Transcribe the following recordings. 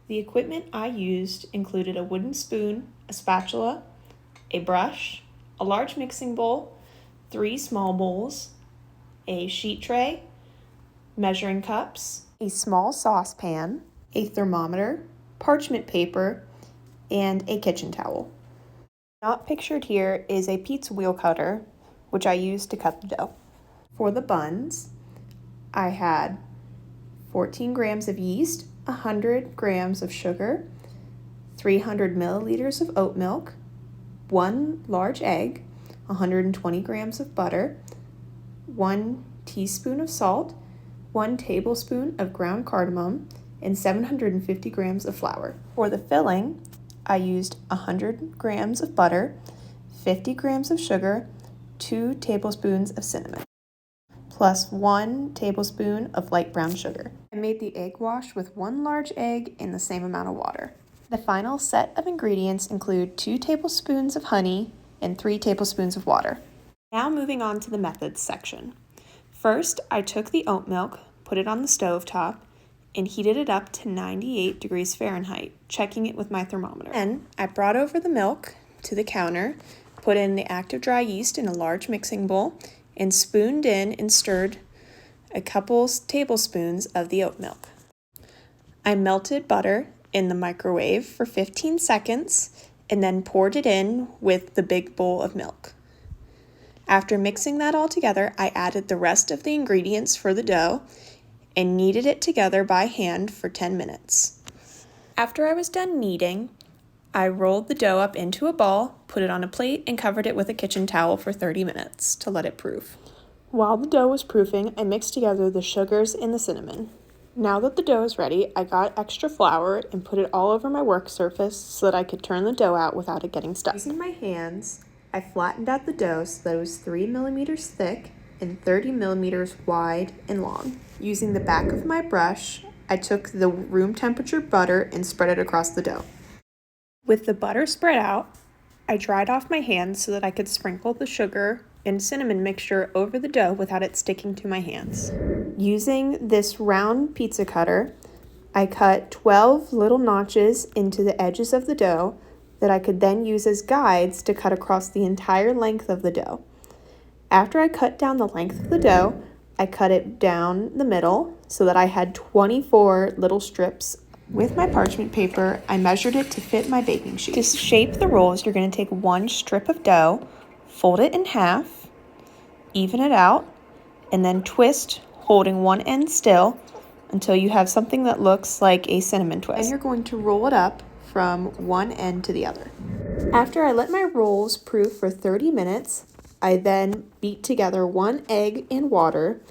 The equipment I used included a wooden spoon, a spatula, a brush, a large mixing bowl, 3 small bowls, a sheet tray, measuring cups, a small saucepan, a thermometer, parchment paper, and a kitchen towel. Not pictured here is a pizza wheel cutter, which I used to cut the dough. For the buns, I had 14 grams of yeast, 100 grams of sugar, 300 milliliters of oat milk, 1 large egg, 120 grams of butter, 1 teaspoon of salt, 1 tablespoon of ground cardamom, and 750 grams of flour. For the filling, I used 100 grams of butter, 50 grams of sugar, 2 tablespoons of cinnamon, plus 1 tablespoon of light brown sugar. I made the egg wash with 1 large egg in the same amount of water. The final set of ingredients include 2 tablespoons of honey and 3 tablespoons of water. Now moving on to the methods section. First, I took the oat milk, put it on the stove top, and heated it up to 98 degrees Fahrenheit, checking it with my thermometer. Then, I brought over the milk to the counter, put in the active dry yeast in a large mixing bowl, and spooned in and stirred a couple tablespoons of the oat milk. I melted butter in the microwave for 15 seconds and then poured it in with the big bowl of milk. After mixing that all together, I added the rest of the ingredients for the dough and kneaded it together by hand for 10 minutes. After I was done kneading, I rolled the dough up into a ball, put it on a plate, and covered it with a kitchen towel for 30 minutes to let it proof. While the dough was proofing, I mixed together the sugars and the cinnamon. Now that the dough is ready, I got extra flour and put it all over my work surface so that I could turn the dough out without it getting stuck. Using my hands, I flattened out the dough so that it was 3 millimeters thick and 30 millimeters wide and long. Using the back of my brush, I took the room temperature butter and spread it across the dough. With the butter spread out, I dried off my hands so that I could sprinkle the sugar and cinnamon mixture over the dough without it sticking to my hands. Using this round pizza cutter, I cut 12 little notches into the edges of the dough that I could then use as guides to cut across the entire length of the dough. After I cut down the length of the dough, I cut it down the middle so that I had 24 little strips. With my parchment paper, I measured it to fit my baking sheet. To shape the rolls, you're going to take 1 strip of dough, fold it in half, even it out, and then twist, holding one end still until you have something that looks like a cinnamon twist. And you're going to roll it up from one end to the other. After I let my rolls proof for 30 minutes, I then beat together 1 egg in water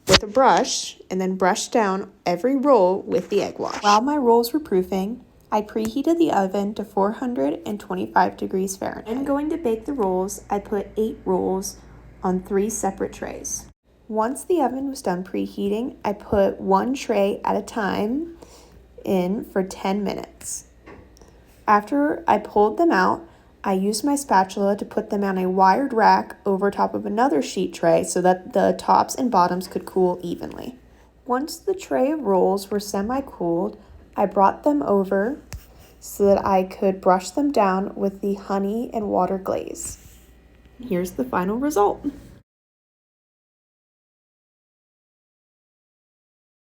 with a brush and then brushed down every roll with the egg wash. While my rolls were proofing, I preheated the oven to 425 degrees Fahrenheit. And going to bake the rolls, I put 8 rolls on 3 separate trays. Once the oven was done preheating, I put 1 tray at a time in for 10 minutes. After I pulled them out, I used my spatula to put them on a wired rack over top of another sheet tray so that the tops and bottoms could cool evenly. Once the tray of rolls were semi-cooled, I brought them over so that I could brush them down with the honey and water glaze. Here's the final result.